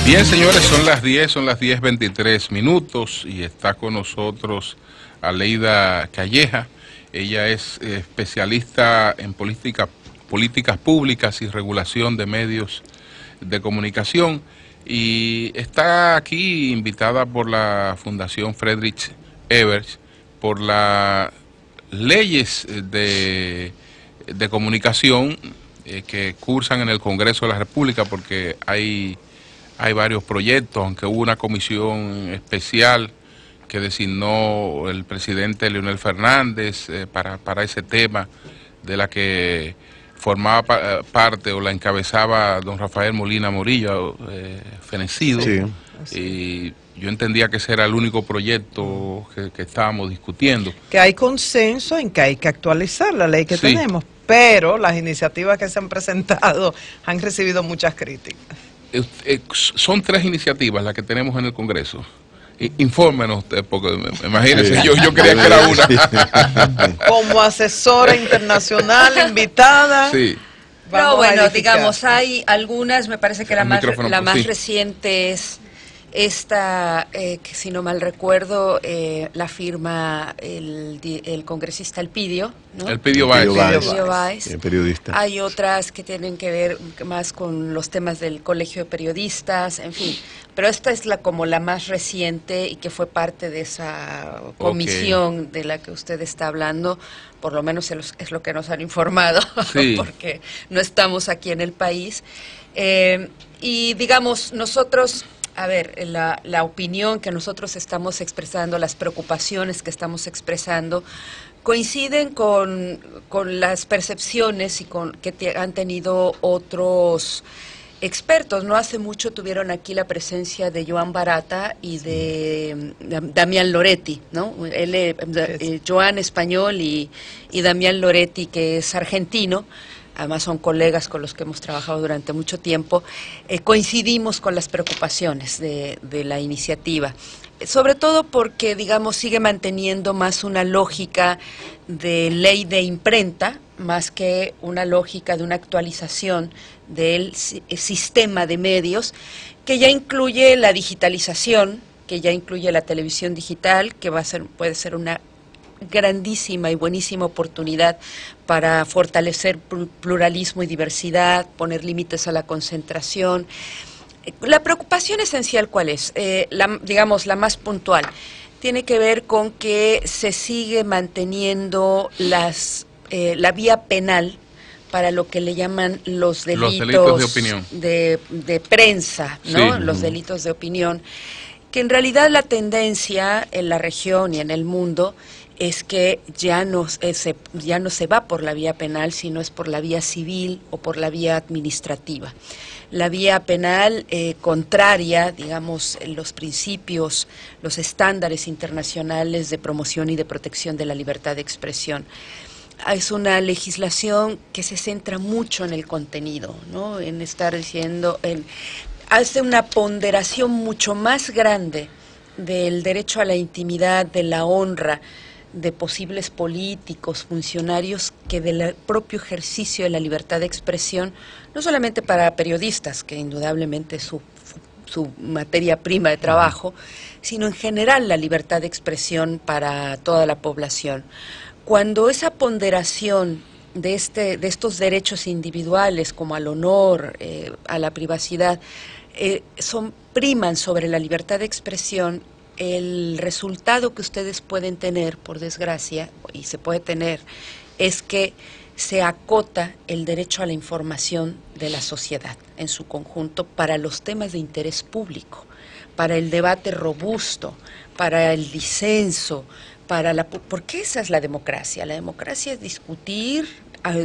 Bien, señores, son las 10:23 y está con nosotros Aleida Calleja. Ella es especialista en políticas públicas y regulación de medios de comunicación y está aquí invitada por la Fundación Friedrich Ebert por las leyes de comunicación que cursan en el Congreso de la República, porque hay varios proyectos, aunque hubo una comisión especial que designó el presidente Leonel Fernández para ese tema, de la que formaba parte o la encabezaba don Rafael Molina Morillo, fenecido. Sí. Y yo entendía que ese era el único proyecto que estábamos discutiendo. Que hay consenso en que hay que actualizar la ley que tenemos, pero las iniciativas que se han presentado han recibido muchas críticas. Son 3 iniciativas las que tenemos en el Congreso. Infórmenos usted, porque imagínense, sí. yo creía que era una. Como asesora internacional invitada. Sí. No, bueno, digamos, hay algunas, me parece que la más reciente es esta, que si no mal recuerdo, la firma el congresista Elpidio, ¿no? Elpidio Báez, el periodista. Hay otras que tienen que ver más con los temas del Colegio de Periodistas, en fin. Pero esta es como la más reciente y que fue parte de esa comisión de la que usted está hablando. Por lo menos es lo que nos han informado, sí. Porque no estamos aquí en el país. Y digamos, nosotros... A ver, la opinión que nosotros estamos expresando, las preocupaciones que estamos expresando, coinciden con las percepciones y que han tenido otros expertos. No hace mucho tuvieron aquí la presencia de Joan Barata y de Damián Loretti, ¿no? Joan español y Damián Loretti, que es argentino. Además son colegas con los que hemos trabajado durante mucho tiempo, coincidimos con las preocupaciones de la iniciativa, sobre todo porque, digamos, sigue manteniendo más una lógica de ley de imprenta, más que una lógica de una actualización del sistema de medios, que ya incluye la digitalización, que ya incluye la televisión digital, que puede ser una grandísima y buenísima oportunidad para fortalecer pluralismo y diversidad, poner límites a la concentración. La preocupación esencial, ¿cuál es? Digamos, la más puntual, tiene que ver con que se sigue manteniendo la vía penal para lo que le llaman los delitos de opinión, de prensa, ¿no? Sí. Los delitos de opinión, que en realidad la tendencia en la región y en el mundo es que ya no se va por la vía penal, sino es por la vía civil o por la vía administrativa. La vía penal contraria, digamos, los principios, los estándares internacionales de promoción y de protección de la libertad de expresión. Es una legislación que se centra mucho en el contenido, ¿no? En estar diciendo, hace una ponderación mucho más grande del derecho a la intimidad, de la honra, de posibles políticos, funcionarios, que del propio ejercicio de la libertad de expresión, no solamente para periodistas, que indudablemente es su materia prima de trabajo, sino en general la libertad de expresión para toda la población. Cuando esa ponderación de estos derechos individuales, como al honor, a la privacidad, priman sobre la libertad de expresión, el resultado que ustedes pueden tener, por desgracia, y se puede tener, es que se acota el derecho a la información de la sociedad en su conjunto para los temas de interés público, para el debate robusto, para el disenso, porque esa es la democracia. La democracia es discutir,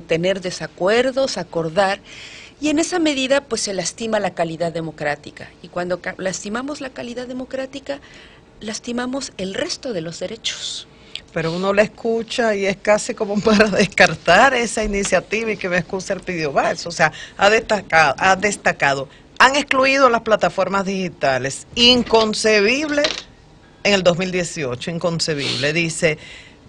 tener desacuerdos, acordar, y en esa medida pues se lastima la calidad democrática, y cuando lastimamos la calidad democrática, lastimamos el resto de los derechos. Pero uno la escucha y es casi como para descartar esa iniciativa, y que me excuse Elpidio Báez. O sea, ha destacado. Han excluido las plataformas digitales. Inconcebible en el 2018, inconcebible. Dice,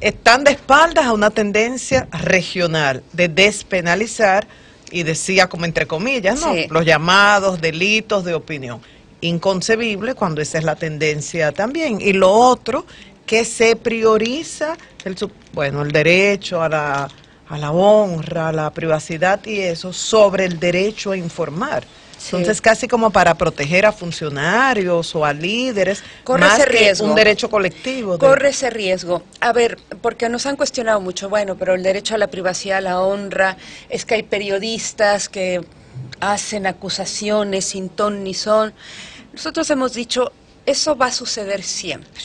están de espaldas a una tendencia regional de despenalizar, y decía como entre comillas, ¿no? Sí. Los llamados delitos de opinión. inconcebible cuando esa es la tendencia también. Y lo otro, que se prioriza el derecho a la honra, a la privacidad y eso sobre el derecho a informar. Sí. Entonces, casi como para proteger a funcionarios o a líderes, corre más ese que riesgo. un derecho colectivo. Corre ese riesgo. A ver, porque nos han cuestionado mucho, bueno, pero el derecho a la privacidad, a la honra, es que hay periodistas que hacen acusaciones sin ton ni son. Nosotros hemos dicho, eso va a suceder siempre.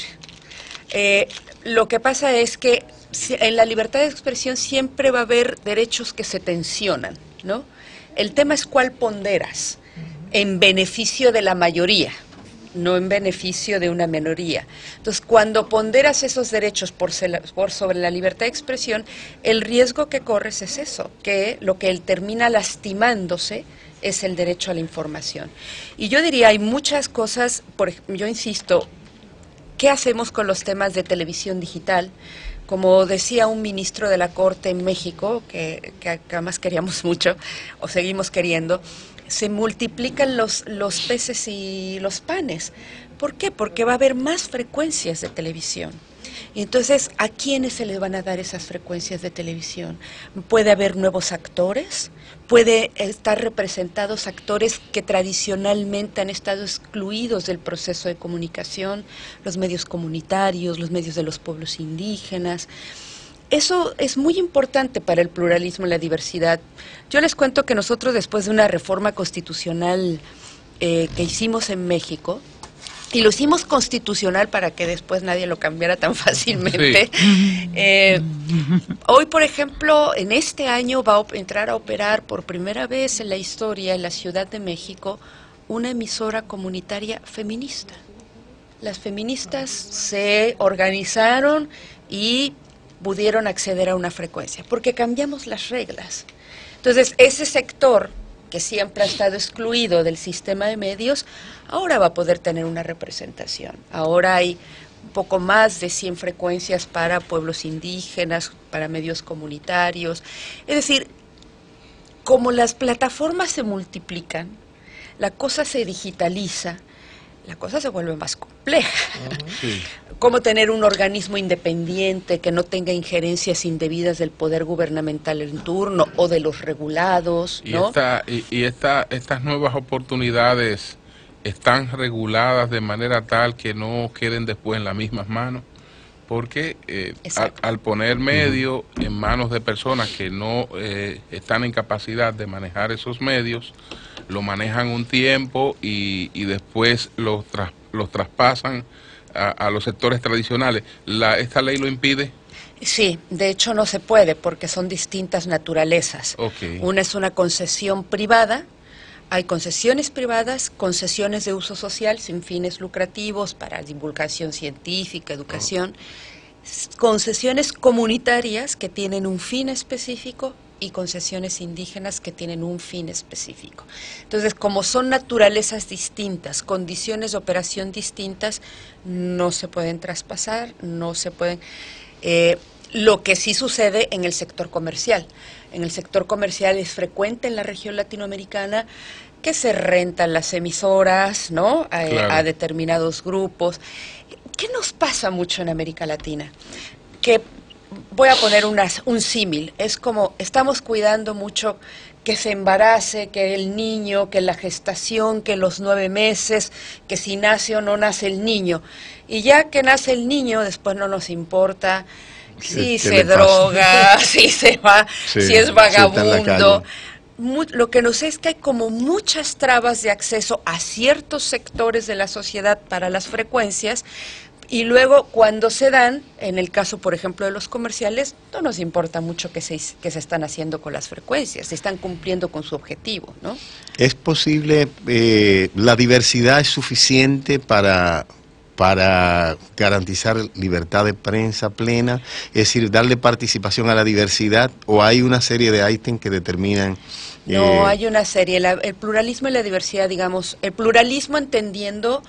Lo que pasa es que en la libertad de expresión siempre va a haber derechos que se tensionan, ¿no? El tema es cuál ponderas en beneficio de la mayoría, no en beneficio de una minoría. Entonces, cuando ponderas esos derechos por sobre la libertad de expresión, el riesgo que corres es eso, que lo que él termina lastimándose es el derecho a la información. Y yo diría, hay muchas cosas, yo insisto, ¿qué hacemos con los temas de televisión digital? Como decía un ministro de la Corte en México, que además queríamos mucho, o seguimos queriendo, se multiplican los peces y los panes. ¿Por qué? Porque va a haber más frecuencias de televisión. Y entonces, ¿a quiénes se les van a dar esas frecuencias de televisión? Puede haber nuevos actores, puede estar representados actores que tradicionalmente han estado excluidos del proceso de comunicación, los medios comunitarios, los medios de los pueblos indígenas. Eso es muy importante para el pluralismo y la diversidad. Yo les cuento que nosotros, después de una reforma constitucional que hicimos en México, y lo hicimos constitucional para que después nadie lo cambiara tan fácilmente. Sí. Hoy, por ejemplo, en este año va a entrar a operar por primera vez en la historia, en la Ciudad de México, una emisora comunitaria feminista. Las feministas se organizaron y pudieron acceder a una frecuencia, porque cambiamos las reglas. Entonces, ese sector que siempre ha estado excluido del sistema de medios, ahora va a poder tener una representación. Ahora hay un poco más de 100 frecuencias para pueblos indígenas, para medios comunitarios. Es decir, como las plataformas se multiplican, la cosa se digitaliza, la cosa se vuelve más compleja. Sí. Cómo tener un organismo independiente que no tenga injerencias indebidas del poder gubernamental en turno o de los regulados, ¿no? Estas nuevas oportunidades están reguladas de manera tal que no queden después en las mismas manos, porque al poner medios en manos de personas que no están en capacidad de manejar esos medios, lo manejan un tiempo y después los traspasan a los sectores tradicionales. ¿Esta ley lo impide? Sí, de hecho no se puede porque son distintas naturalezas. Okay. Una es una concesión privada, hay concesiones privadas, concesiones de uso social sin fines lucrativos para divulgación científica, educación, concesiones comunitarias que tienen un fin específico y concesiones indígenas que tienen un fin específico. Entonces, como son naturalezas distintas, condiciones de operación distintas, no se pueden traspasar, no se pueden... lo que sí sucede en el sector comercial. En el sector comercial es frecuente en la región latinoamericana que se rentan las emisoras, ¿no? Claro. A determinados grupos. ¿Qué nos pasa mucho en América Latina? Que voy a poner un símil, es como estamos cuidando mucho que se embarace, que el niño, que la gestación, que los 9 meses, que si nace o no nace el niño. Y ya que nace el niño, después no nos importa si se droga, si se va, si es vagabundo. Lo que nos es que hay como muchas trabas de acceso a ciertos sectores de la sociedad para las frecuencias. Y luego, cuando se dan, en el caso, por ejemplo, de los comerciales, no nos importa mucho qué se están haciendo con las frecuencias, se están cumpliendo con su objetivo, ¿no? ¿Es posible, la diversidad es suficiente para garantizar libertad de prensa plena? Es decir, darle participación a la diversidad, ¿o hay una serie de ítems que determinan? No, hay una serie. El pluralismo y la diversidad, digamos, el pluralismo entendiendo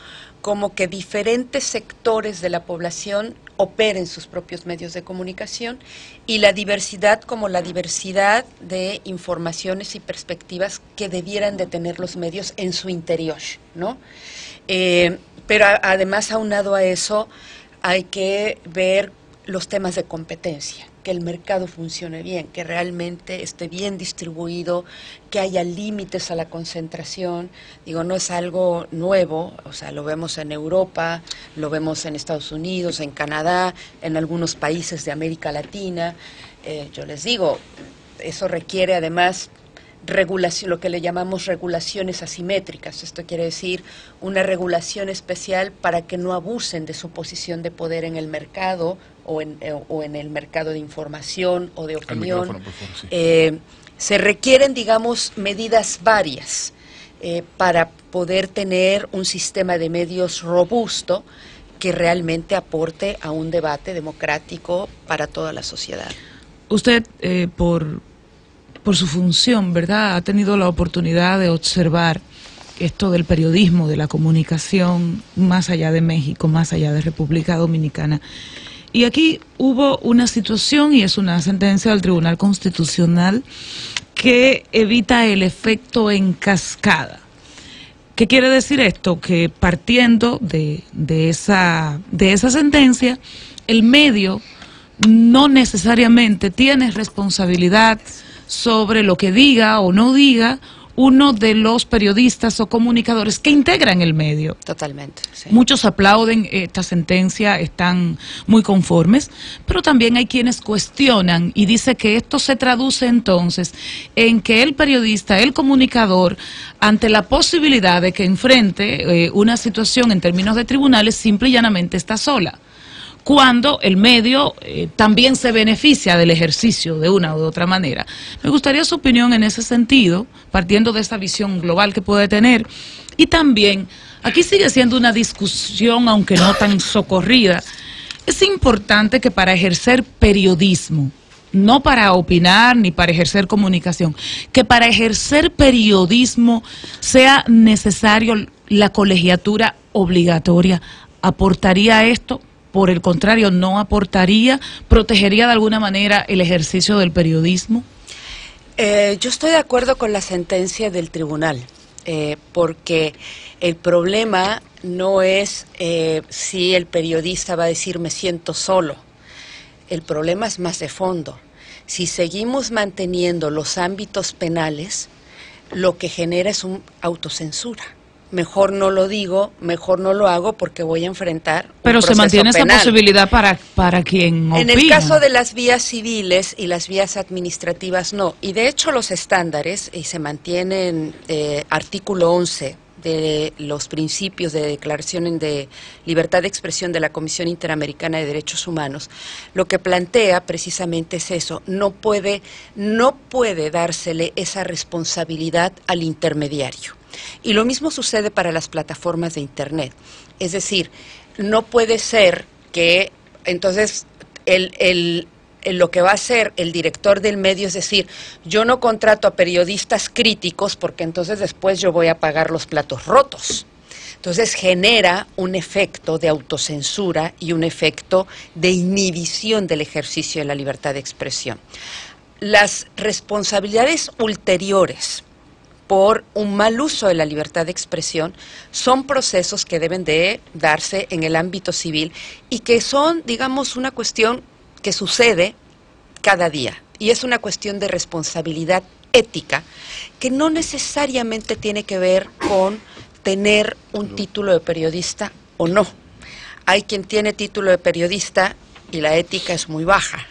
como que diferentes sectores de la población operen sus propios medios de comunicación, y la diversidad como la diversidad de informaciones y perspectivas que debieran de tener los medios en su interior, ¿no? Pero además, aunado a eso, hay que ver los temas de competencia, que el mercado funcione bien, que realmente esté bien distribuido, que haya límites a la concentración. Digo, no es algo nuevo, o sea, lo vemos en Europa, lo vemos en Estados Unidos, en Canadá, en algunos países de América Latina. Yo les digo, eso requiere además regulación, lo que le llamamos regulaciones asimétricas. Esto quiere decir una regulación especial para que no abusen de su posición de poder en el mercado o en el mercado de información o de opinión. Por favor, sí. Se requieren, digamos, medidas varias para poder tener un sistema de medios robusto que realmente aporte a un debate democrático para toda la sociedad. Usted, por su función, ¿verdad?, ha tenido la oportunidad de observar esto del periodismo, de la comunicación, más allá de México, más allá de República Dominicana. Y aquí hubo una situación, y es una sentencia del Tribunal Constitucional, que evita el efecto en cascada. ¿Qué quiere decir esto? Que partiendo de esa sentencia, el medio no necesariamente tiene responsabilidad sobre lo que diga o no diga uno de los periodistas o comunicadores que integran el medio. Totalmente. Sí. Muchos aplauden esta sentencia, están muy conformes, pero también hay quienes cuestionan y dice que esto se traduce entonces en que el periodista, el comunicador, ante la posibilidad de que enfrente una situación en términos de tribunales, simple y llanamente está sola, cuando el medio también se beneficia del ejercicio de una u otra manera. Me gustaría su opinión en ese sentido, partiendo de esa visión global que puede tener. Y también, aquí sigue siendo una discusión, aunque no tan socorrida. Es importante que para ejercer periodismo, no para opinar ni para ejercer comunicación, que para ejercer periodismo sea necesario la colegiatura obligatoria. ¿Aportaría esto? Por el contrario, ¿no aportaría, protegería de alguna manera el ejercicio del periodismo? Yo estoy de acuerdo con la sentencia del tribunal, porque el problema no es si el periodista va a decir me siento solo. El problema es más de fondo. Si seguimos manteniendo los ámbitos penales, lo que genera es una autocensura. Mejor no lo digo, mejor no lo hago porque voy a enfrentar un Pero se mantiene penal. esa posibilidad para quien opina. En el caso de las vías civiles y las vías administrativas no. Y de hecho los estándares, y se mantienen artículo 11 de los principios de declaración de libertad de expresión de la Comisión Interamericana de Derechos Humanos, lo que plantea precisamente es eso, no puede dársele esa responsabilidad al intermediario. Y lo mismo sucede para las plataformas de Internet. Es decir, no puede ser que entonces lo que va a hacer el director del medio es decir, yo no contrato a periodistas críticos porque entonces después yo voy a pagar los platos rotos. Entonces genera un efecto de autocensura y un efecto de inhibición del ejercicio de la libertad de expresión. Las responsabilidades ulteriores por un mal uso de la libertad de expresión son procesos que deben de darse en el ámbito civil y que son, digamos, una cuestión que sucede cada día y es una cuestión de responsabilidad ética que no necesariamente tiene que ver con tener un título de periodista o no. Hay quien tiene título de periodista y la ética es muy baja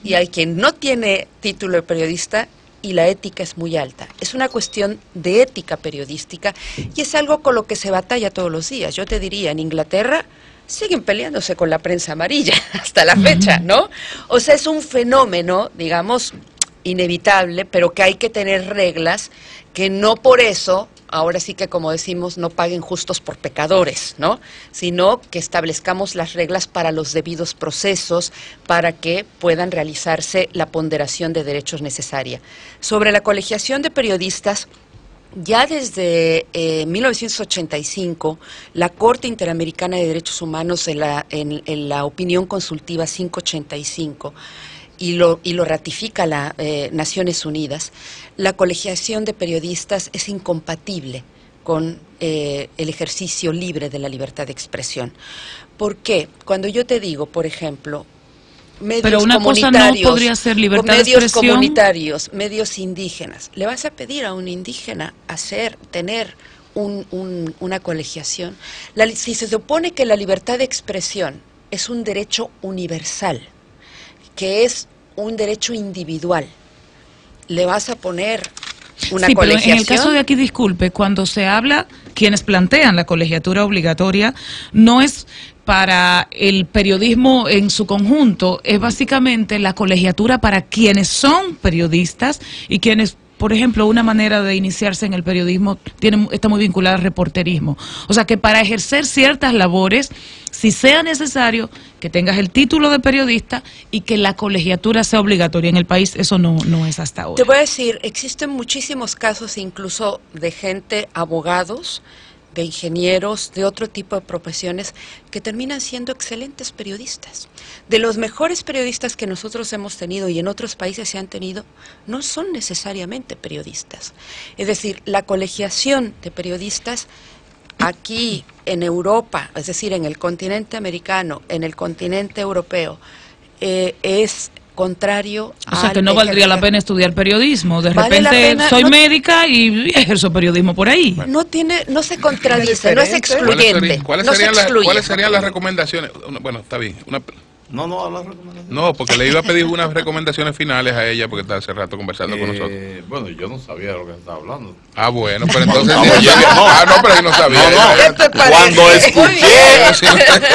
y hay quien no tiene título de periodista y la ética es muy alta. Es una cuestión de ética periodística y es algo con lo que se batalla todos los días. Yo te diría, en Inglaterra siguen peleándose con la prensa amarilla hasta la fecha, ¿no? O sea, es un fenómeno, digamos, inevitable, pero que hay que tener reglas que no por eso, ahora sí que como decimos, no paguen justos por pecadores, ¿no? Sino que establezcamos las reglas para los debidos procesos, para que puedan realizarse la ponderación de derechos necesaria. Sobre la colegiación de periodistas, Ya desde 1985, la Corte Interamericana de Derechos Humanos, en la opinión consultiva 585, y lo ratifica la Naciones Unidas, la colegiación de periodistas es incompatible con el ejercicio libre de la libertad de expresión. ¿Por qué? Cuando yo te digo, por ejemplo, medios pero una cosa no podría ser libertad de medios expresión. Comunitarios, medios indígenas, ¿le vas a pedir a un indígena tener una colegiación? Si se supone que la libertad de expresión es un derecho universal, que es un derecho individual, ¿le vas a poner una sí, colegiación? Pero en el caso de aquí, disculpe, cuando se habla, quienes plantean la colegiatura obligatoria, no es para el periodismo en su conjunto, es básicamente la colegiatura para quienes son periodistas y quienes, por ejemplo, una manera de iniciarse en el periodismo está muy vinculada al reporterismo. O sea que para ejercer ciertas labores, si sea necesario, que tengas el título de periodista y que la colegiatura sea obligatoria. En el país eso no es hasta ahora. Te voy a decir, existen muchísimos casos incluso de gente, abogados, de ingenieros, de otro tipo de profesiones que terminan siendo excelentes periodistas. De los mejores periodistas que nosotros hemos tenido y en otros países se han tenido, no son necesariamente periodistas. Es decir, la colegiación de periodistas aquí en Europa, es decir, en el continente americano, en el continente europeo, es contrario a... O sea, que no valdría la pena estudiar periodismo. De repente soy médica y ejerzo periodismo por ahí. No se contradice, no es excluyente. ¿Cuáles serían las recomendaciones? Bueno, está bien. No, a las recomendaciones. No, porque le iba a pedir unas recomendaciones finales a ella porque está hace rato conversando con nosotros. Bueno, yo no sabía de lo que estaba hablando. Ah, bueno, pero entonces... pero yo no sabía.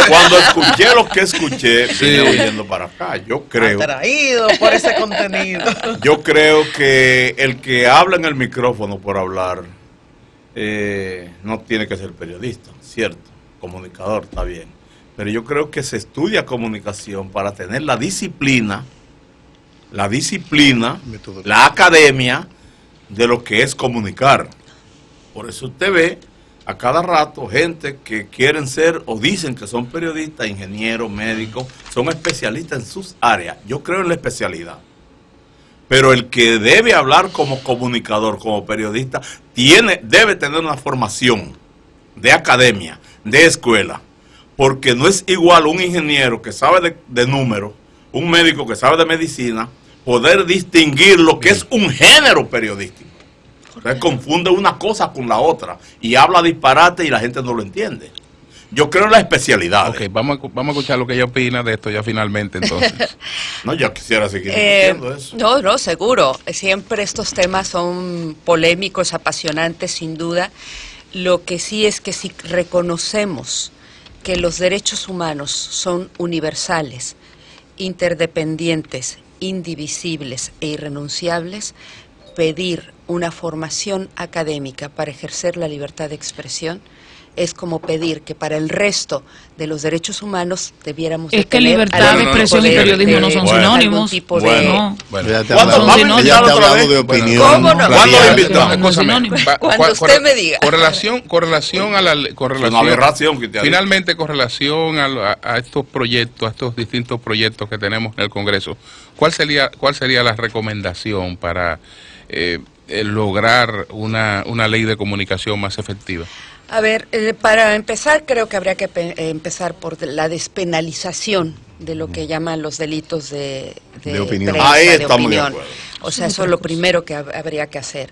Cuando escuché lo que escuché, vine oyendo para acá. Yo creo... Atraído por ese contenido. Yo creo que el que habla en el micrófono por hablar no tiene que ser periodista, cierto. Comunicador, está bien. Pero yo creo que se estudia comunicación para tener la disciplina, la academia de lo que es comunicar. Por eso usted ve a cada rato gente que quieren ser o dicen que son periodistas, ingenieros, médicos, son especialistas en sus áreas. Yo creo en la especialidad. Pero el que debe hablar como comunicador, como periodista, debe tener una formación de academia, de escuela. Porque no es igual un ingeniero que sabe de números, un médico que sabe de medicina, poder distinguir lo que es un género periodístico. Entonces confunde una cosa con la otra y habla disparate y la gente no lo entiende. Yo creo en la especialidad. Ok, vamos a escuchar lo que ella opina de esto ya finalmente, entonces. No, yo quisiera seguir discutiendo eso. No, seguro. Siempre estos temas son polémicos, apasionantes, sin duda. Lo que sí es que si reconocemos que los derechos humanos son universales, interdependientes, indivisibles e irrenunciables, pedir una formación académica para ejercer la libertad de expresión es como pedir que para el resto de los derechos humanos debiéramos es que libertad de expresión y periodismo no son sinónimos. Ella te ha hablado de opinión. ¿Cómo no? ¿Cuándo lo invitó? Cuando usted me diga. Correlación a la finalmente con relación a estos proyectos, a estos distintos proyectos que tenemos en el Congreso. ¿Cuál sería la recomendación para lograr una ley de comunicación más efectiva? A ver, para empezar creo que habría que empezar por la despenalización de lo que llaman los delitos de opinión. Prensa, ahí de estamos opinión. de acuerdo. O sea, eso es lo primero que habría que hacer.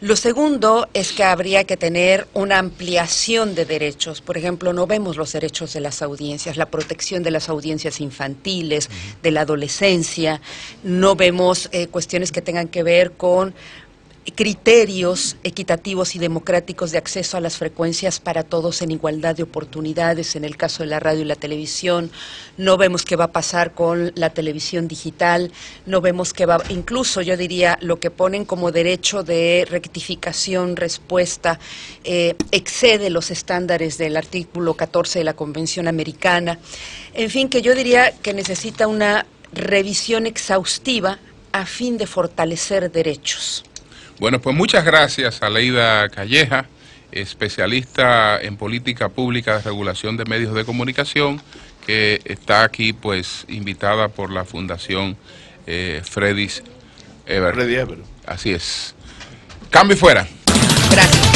Lo segundo es que habría que tener una ampliación de derechos. Por ejemplo, no vemos los derechos de las audiencias, la protección de las audiencias infantiles, de la adolescencia. No vemos cuestiones que tengan que ver con criterios equitativos y democráticos de acceso a las frecuencias para todos en igualdad de oportunidades, en el caso de la radio y la televisión. No vemos qué va a pasar con la televisión digital, no vemos qué va, incluso yo diría lo que ponen como derecho de rectificación, respuesta, excede los estándares del artículo 14 de la Convención Americana. En fin, que yo diría que necesita una revisión exhaustiva a fin de fortalecer derechos. Bueno, pues muchas gracias a Aleida Calleja, especialista en política pública de regulación de medios de comunicación, que está aquí pues invitada por la Fundación Freddy Ebert. Freddy Ebert. Así es. Cambio y fuera. Gracias.